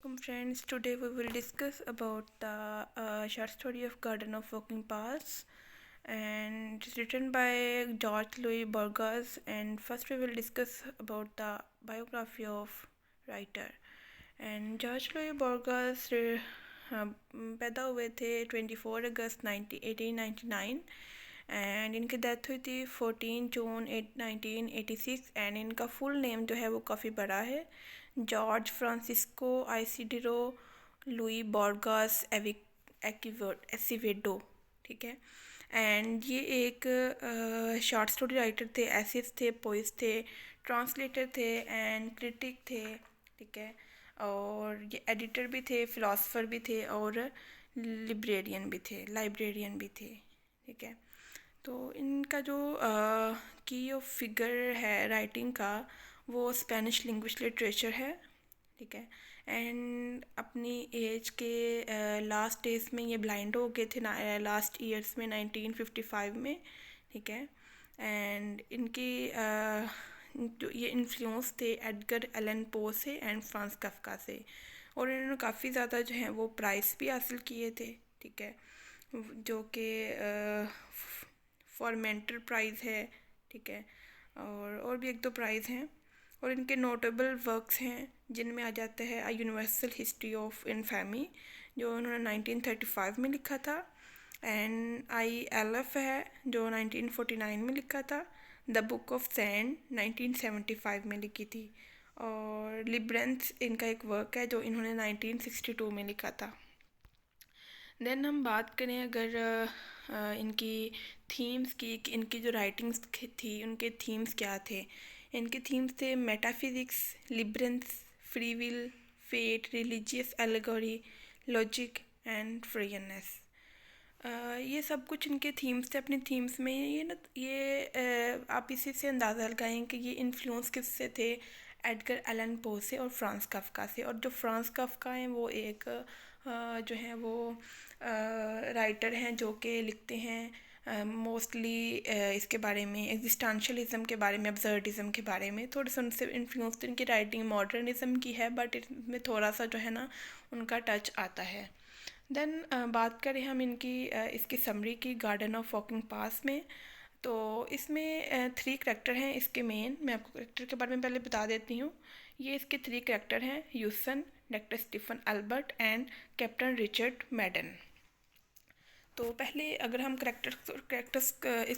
Welcome friends. Today we will discuss about the short story of Garden of Walking Paths, and it's written by George Louis Borges. And first we will discuss about the biography of writer. And George Louis Borges पैदा हुए थे 24 अगस्त 1899 and इनकी death हुई थी 14 जून 1986 and इनका full name जो है वो काफ़ी बड़ा है, जॉर्ज फ्रांसिस्को आइसिडिरो लुई बोर्गस एसिवेडो, ठीक है। एंड ये एक शॉर्ट स्टोरी राइटर थे, एसेज थे, पोइस थे, ट्रांसलेटर थे एंड क्रिटिक थे, ठीक है। और ये एडिटर भी थे, फिलोसोफर भी थे और लाइब्रेरियन भी थे, ठीक है। तो इनका जो की ऑफ फिगर है राइटिंग का वो स्पेनिश लैंग्वेज लिटरेचर है, ठीक है। एंड अपनी एज के लास्ट डेज में ये ब्लाइंड हो गए थे लास्ट ईयर्स में 1955 में, ठीक है। एंड इनकी जो ये इन्फ्लुएंस थे एडगर एलन पो से एंड फ्रांस कफ्का से, और इन्होंने काफ़ी ज़्यादा जो है वो प्राइज़ भी हासिल किए थे, ठीक है, जो कि फॉर्मेंटर प्राइज़ है, ठीक है, और भी एक दो प्राइज़ हैं। और इनके नोटेबल वर्क्स हैं जिनमें आ जाता है अ यूनिवर्सल हिस्ट्री ऑफ इनफैमी जो उन्होंने 1935 में लिखा था, एंड ILF है जो 1949 में लिखा था, द बुक ऑफ सैंड 1975 में लिखी थी, और लिब्रेंथ इनका एक वर्क है जो इन्होंने 1962 में लिखा था। देन हम बात करें अगर इनकी थीम्स की, इनकी जो राइटिंग्स थी उनके थीम्स क्या थे। इनके थीम्स थे metaphysics, labyrinth, free will, fate, religious allegory, logic and freeness. ये सब कुछ इनके थीम्स थे। अपनी थीम्स में आप इसी से अंदाज़ा लगाएं कि ये इन्फ्लुएंस किससे थे, एडगर एलन पो से और फ्रांस कफ्का से। और जो फ्रांस कफ्का हैं वो एक जो है वो राइटर हैं जो कि लिखते हैं मोस्टली इसके बारे में, एग्जिस्टेंशलिज्म के बारे में, अब्सर्डिज्म के बारे में। थोड़े से उनसे इन्फ्लुएंस तो इनकी राइटिंग मॉडर्निज्म की है, बट इसमें थोड़ा सा जो है ना उनका टच आता है। देन बात करें हम इनकी इसकी समरी की गार्डन ऑफ वॉकिंग पास में, तो इसमें 3 करैक्टर हैं इसके मेन। मैं आपको करैक्टर के बारे में पहले बता देती हूँ। ये इसके 3 करैक्टर हैं, Yu Tsun, doctor Stephen Albert and captain Richard Madden. तो पहले अगर हम इस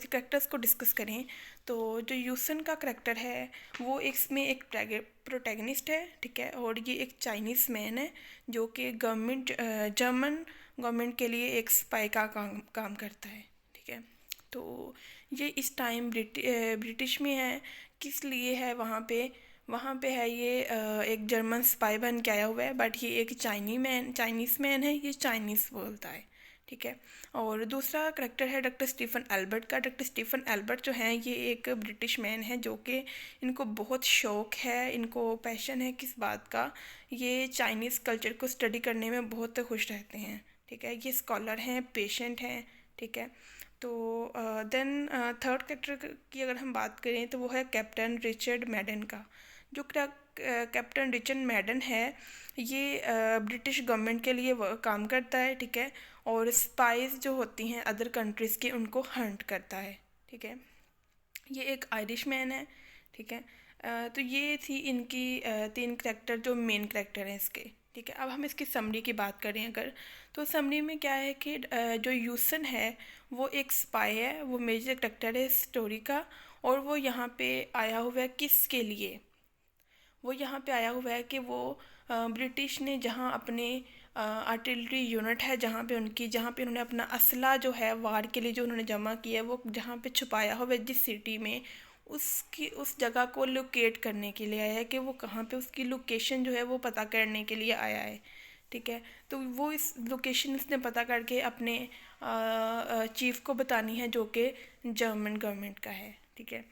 करैक्टर्स को डिस्कस करें तो जो यूसन का करैक्टर है वो इसमें एक प्रोटैगनिस्ट है, ठीक है, और ये एक चाइनीज़ मैन है जो कि जर्मन गवर्नमेंट के लिए एक स्पाई का काम करता है, ठीक है। तो ये इस टाइम ब्रिटिश में है। किस लिए है वहाँ पे है ये एक जर्मन स्पाई बन के आया हुआ है, बट ये एक चाइनीज़ मैन है, ये चाइनीज़ बोलता है, ठीक है। और दूसरा करैक्टर है डॉक्टर स्टीफन एल्बर्ट का। डॉक्टर स्टीफन एल्बर्ट जो हैं ये एक ब्रिटिश मैन है जो कि इनको बहुत शौक़ है, इनको पैशन है किस बात का, ये चाइनीज़ कल्चर को स्टडी करने में बहुत खुश रहते हैं, ठीक है। ये स्कॉलर हैं, पेशेंट हैं, ठीक है। तो देन थर्ड कैरेक्टर की अगर हम बात करें तो वो है कैप्टन रिचर्ड मैडन का। जो कैप्टन रिचर्ड मैडन है ये ब्रिटिश गवर्नमेंट के लिए काम करता है, ठीक है, और स्पाइस जो होती हैं अदर कंट्रीज़ की उनको हंट करता है, ठीक है। ये एक आयरिश मैन है, ठीक है। तो ये थी इनकी 3 करैक्टर जो मेन करैक्टर हैं इसके, ठीक है। अब हम इसकी समरी की बात करें अगर, तो समरी में क्या है कि जो यूसन है वो एक स्पाई है, वो मेजर करैक्टर है स्टोरी का, और वो यहाँ पे आया हुआ है किसके लिए, वो यहाँ पे आया हुआ है कि वो ब्रिटिश ने जहाँ अपने आर्टिलरी यूनिट है जहाँ पे उन्होंने अपना असला जो है वार के लिए जो उन्होंने जमा किया है वो जहाँ पे छुपाया हुआ है जिस सिटी में, उस जगह को लोकेट करने के लिए आया है, कि वो कहाँ पे उसकी लोकेशन जो है वो पता करने के लिए आया है, ठीक है। तो वो इस लोकेशन इसने पता करके अपने चीफ को बतानी है जो कि जर्मन गवर्नमेंट का है, ठीक है।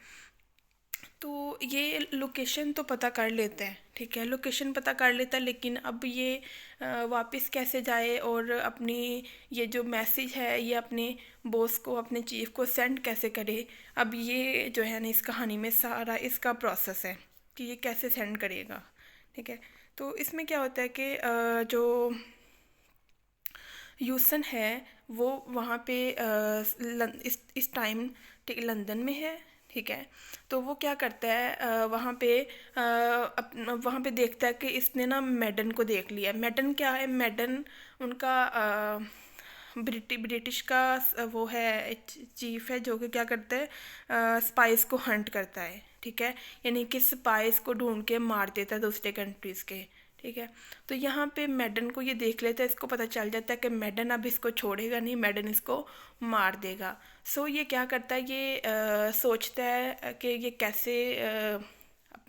तो ये लोकेशन तो पता कर लेते हैं, ठीक है, लोकेशन पता कर लेता है, लेकिन अब ये वापस कैसे जाए और अपनी ये जो मैसेज है ये अपने बॉस को, अपने चीफ को सेंड कैसे करे। अब ये जो है ना इस कहानी में सारा इसका प्रोसेस है कि ये कैसे सेंड करेगा, ठीक है। तो इसमें क्या होता है कि जो यूसन है वो वहाँ पे इस टाइम ठीक लंदन में है, ठीक है। तो वो क्या करता है वहाँ पे वहाँ पे देखता है कि इसने ना मेडन को देख लिया। मेडन क्या है? मेडन उनका ब्रिटिश का वो है, चीफ है, जो कि क्या करता है स्पाइस को हंट करता है, ठीक है। यानी कि स्पाइस को ढूंढ के मार देता है दूसरे कंट्रीज़ के, ठीक है। तो यहाँ पे मेडन को ये देख लेता है, इसको पता चल जाता है कि मेडन अब इसको छोड़ेगा नहीं, मेडन इसको मार देगा। सो ये क्या करता है, ये सोचता है कि ये कैसे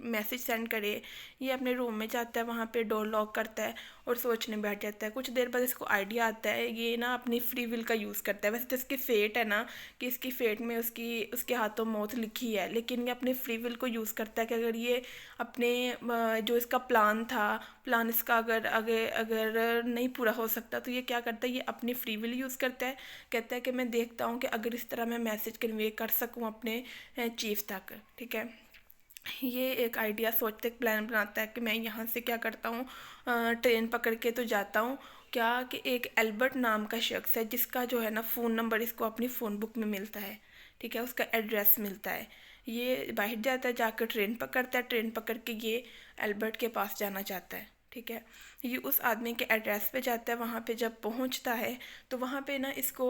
मैसेज सेंड करे। ये अपने रूम में जाता है, वहाँ पे डोर लॉक करता है और सोचने बैठ जाता है। कुछ देर बाद इसको आइडिया आता है, ये ना अपनी फ्री विल का यूज़ करता है। वैसे तो इसकी फेट है ना कि इसकी फेट में उसके हाथों मौत लिखी है, लेकिन ये अपने फ्री विल को यूज़ करता है कि अगर ये अपने जो इसका प्लान इसका अगर नहीं पूरा हो सकता, तो ये क्या करता है, ये अपनी फ्री विल यूज़ करता है। कहता है कि मैं देखता हूँ कि अगर इस तरह मैं मैसेज कन्वे कर सकूँ अपने चीफ तक, ठीक है। ये एक आइडिया सोचते प्लान बनाता है कि मैं यहाँ से क्या करता हूँ, ट्रेन पकड़ के तो जाता हूँ क्या कि एक एल्बर्ट नाम का शख्स है जिसका जो है ना फ़ोन नंबर इसको अपनी फ़ोन बुक में मिलता है, ठीक है, उसका एड्रेस मिलता है। ये बाहर जाता है, जाकर ट्रेन पकड़ता है, ट्रेन पकड़ के ये एल्बर्ट के पास जाना चाहता है, ठीक है। ये उस आदमी के एड्रेस पे जाता है। वहाँ पे जब पहुँचता है तो वहाँ पे ना इसको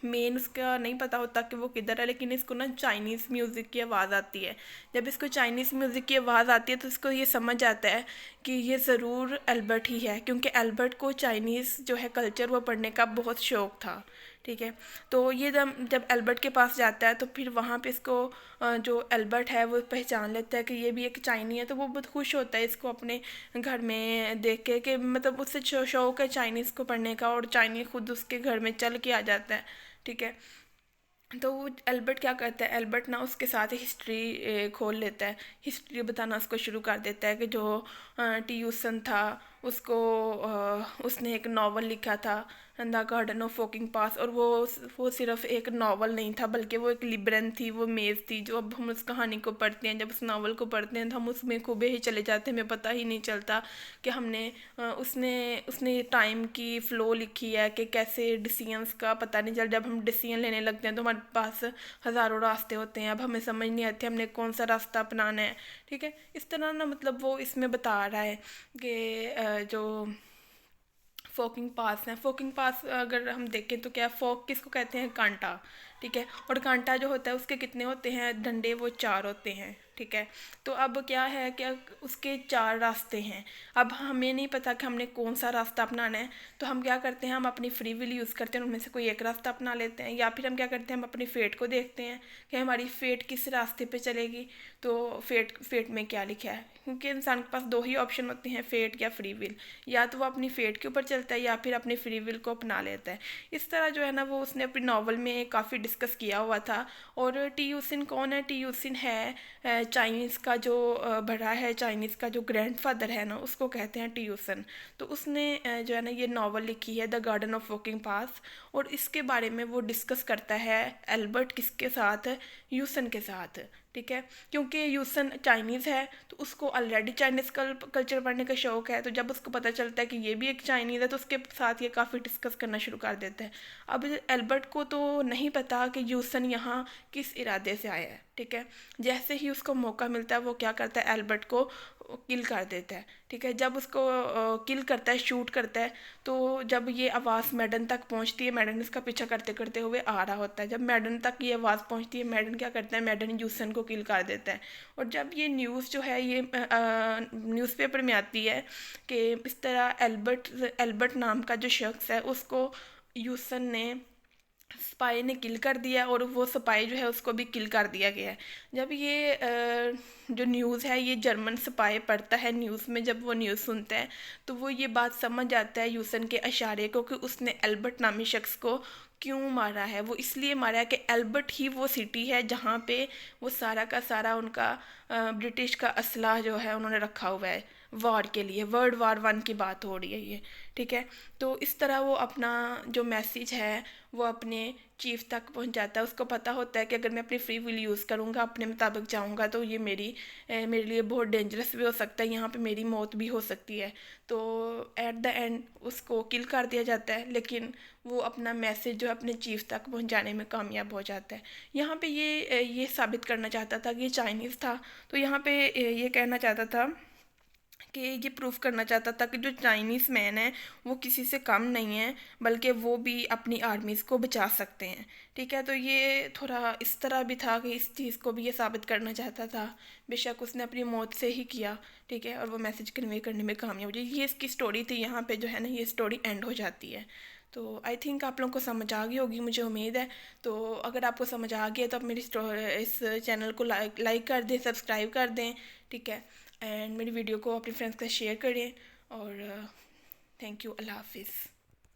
मेन उसका नहीं पता होता कि वो किधर है, लेकिन इसको ना चाइनीज़ म्यूज़िक की आवाज़ आती है। जब इसको चाइनीज़ म्यूज़िक की आवाज़ आती है तो इसको ये समझ आता है कि ये ज़रूर एल्बर्ट ही है, क्योंकि एल्बर्ट को चाइनीज़ जो है कल्चर वो पढ़ने का बहुत शौक़ था, ठीक है। तो ये जब एल्बर्ट के पास जाता है तो फिर वहाँ पे इसको जो एल्बर्ट है वो पहचान लेता है कि ये भी एक चाइनी है। तो वो बहुत खुश होता है इसको अपने घर में देख के कि मतलब उससे शौक़ है चाइनीज़ को पढ़ने का, और चाइनी खुद उसके घर में चल के आ जाता है, ठीक है। तो वो एल्बर्ट क्या करता है, एल्बर्ट ना उसके साथ हिस्ट्री खोल लेता है, हिस्ट्री बताना उसको शुरू कर देता है कि जो टी यूसन था उसको उसने एक नावल लिखा था द गार्डन ऑफ वॉकिंग पास, और वो सिर्फ एक नावल नहीं था बल्कि वो एक लिब्रन थी, वो मेज़ थी। जो अब हम उस कहानी को पढ़ते हैं, जब उस नावल को पढ़ते हैं तो हम उसमें खूबे ही चले जाते हैं, हमें पता ही नहीं चलता कि हमने उसने टाइम की फ़्लो लिखी है कि कैसे डिसीजंस का पता नहीं चल। जब हम डिसीजन लेने लगते हैं तो हमारे पास हज़ारों रास्ते होते हैं, अब हमें समझ नहीं आती हमने कौन सा रास्ता अपनाना है, ठीक है। इस तरह ना मतलब वो इसमें बता रहा है कि जो फोकिंग पास है, फोकिंग पास अगर हम देखें तो क्या, फोक किसको कहते हैं, कांटा, ठीक है। और कांटा जो होता है उसके कितने होते हैं डंडे, वो 4 होते हैं, ठीक है। तो अब क्या है कि उसके 4 रास्ते हैं। अब हमें नहीं पता कि हमने कौन सा रास्ता अपनाना है, तो हम क्या करते हैं, हम अपनी फ्री विल यूज़ करते हैं, उनमें से कोई एक रास्ता अपना लेते हैं। या फिर हम क्या करते हैं, हम अपनी फेट को देखते हैं कि हमारी फेट किस रास्ते पे चलेगी, तो फेट में क्या लिखा है, क्योंकि इंसान के पास 2 ही ऑप्शन होते हैं, फेट या फ्री विल। या तो वो अपनी फेट के ऊपर चलता है या फिर अपनी फ्री विल को अपना लेता है। इस तरह जो है ना वो उसने अपनी नावल में काफ़ी डिस्कस किया हुआ था। और टी यूसिन कौन है, टी यूसिन है चाइनीज़ का जो बड़ा है, चाइनीज़ का जो ग्रैंडफादर है ना उसको कहते हैं टी यूसन। तो उसने जो है ना ये नावल लिखी है द गार्डन ऑफ वॉकिंग पास, और इसके बारे में वो डिस्कस करता है एल्बर्ट किसके साथ, यूसन के साथ, ठीक है। क्योंकि यूसन चाइनीज़ है तो उसको ऑलरेडी चाइनीज़ कल्चर पढ़ने का शौक़ है। तो जब उसको पता चलता है कि ये भी एक चाइनीज़ है तो उसके साथ ये काफ़ी डिस्कस करना शुरू कर देता है। अब एल्बर्ट को तो नहीं पता कि यूसन यहाँ किस इरादे से आया है, ठीक है। जैसे ही उसको मौका मिलता है वो क्या करता है, एल्बर्ट को किल कर देता है, ठीक है। जब उसको किल करता है, शूट करता है, तो जब ये आवाज़ मैडन तक पहुंचती है, मैडन इसका पीछा करते करते हुए आ रहा होता है। जब मैडन तक ये आवाज़ पहुंचती है, मैडन क्या करता है, मैडन यूसन को किल कर देता है। और जब ये न्यूज़ जो है ये न्यूज़पेपर में आती है कि इस तरह एल्बर्ट नाम का जो शख्स है उसको यूसन ने स्पाई ने किल कर दिया, और वो स्पाई जो है उसको भी किल कर दिया गया है। जब ये जो न्यूज़ है ये जर्मन स्पाई पढ़ता है न्यूज़ में, जब वो न्यूज़ सुनता है तो वो ये बात समझ जाता है यूसन के इशारे को कि उसने एल्बर्ट नामी शख्स को क्यों मारा है। वो इसलिए मारा है कि एल्बर्ट ही वो सिटी है जहाँ पे वो सारा का सारा उनका ब्रिटिश का असलाह जो है उन्होंने रखा हुआ है, वॉर के लिए, वर्ल्ड वार 1 की बात हो रही है ये, ठीक है। तो इस तरह वो अपना जो मैसेज है वो अपने चीफ तक पहुंचाता है। उसको पता होता है कि अगर मैं अपनी फ्री विल यूज़ करूँगा, अपने मुताबिक जाऊँगा, तो ये मेरे लिए बहुत डेंजरस भी हो सकता है, यहाँ पे मेरी मौत भी हो सकती है। तो एट द एंड उसको किल कर दिया जाता है, लेकिन वो अपना मैसेज जो है अपने चीफ तक पहुंचाने में कामयाब हो जाता है। यहाँ पे ये साबित करना चाहता था कि ये चाइनीज़ था, तो यहाँ पे ये कहना चाहता था कि ये प्रूफ करना चाहता था कि जो चाइनीज़ मैन है वो किसी से कम नहीं है, बल्कि वो भी अपनी आर्मीज़ को बचा सकते हैं, ठीक है। तो ये थोड़ा इस तरह भी था कि इस चीज़ को भी ये साबित करना चाहता था। बेशक उसने अपनी मौत से ही किया, ठीक है, और वो मैसेज कन्वे करने में कामयाब हो जाए। ये इसकी स्टोरी थी। यहाँ पे जो है ना ये स्टोरी एंड हो जाती है। तो आई थिंक आप लोगों को समझ आ गई होगी, मुझे उम्मीद है। तो अगर आपको समझ आ गया तो आप मेरी इस चैनल को लाइक कर दें, सब्सक्राइब कर दें, ठीक है। एंड मेरी वीडियो को अपने फ्रेंड्स के साथ शेयर करें। और थैंक यू। अल्लाह हाफिज़।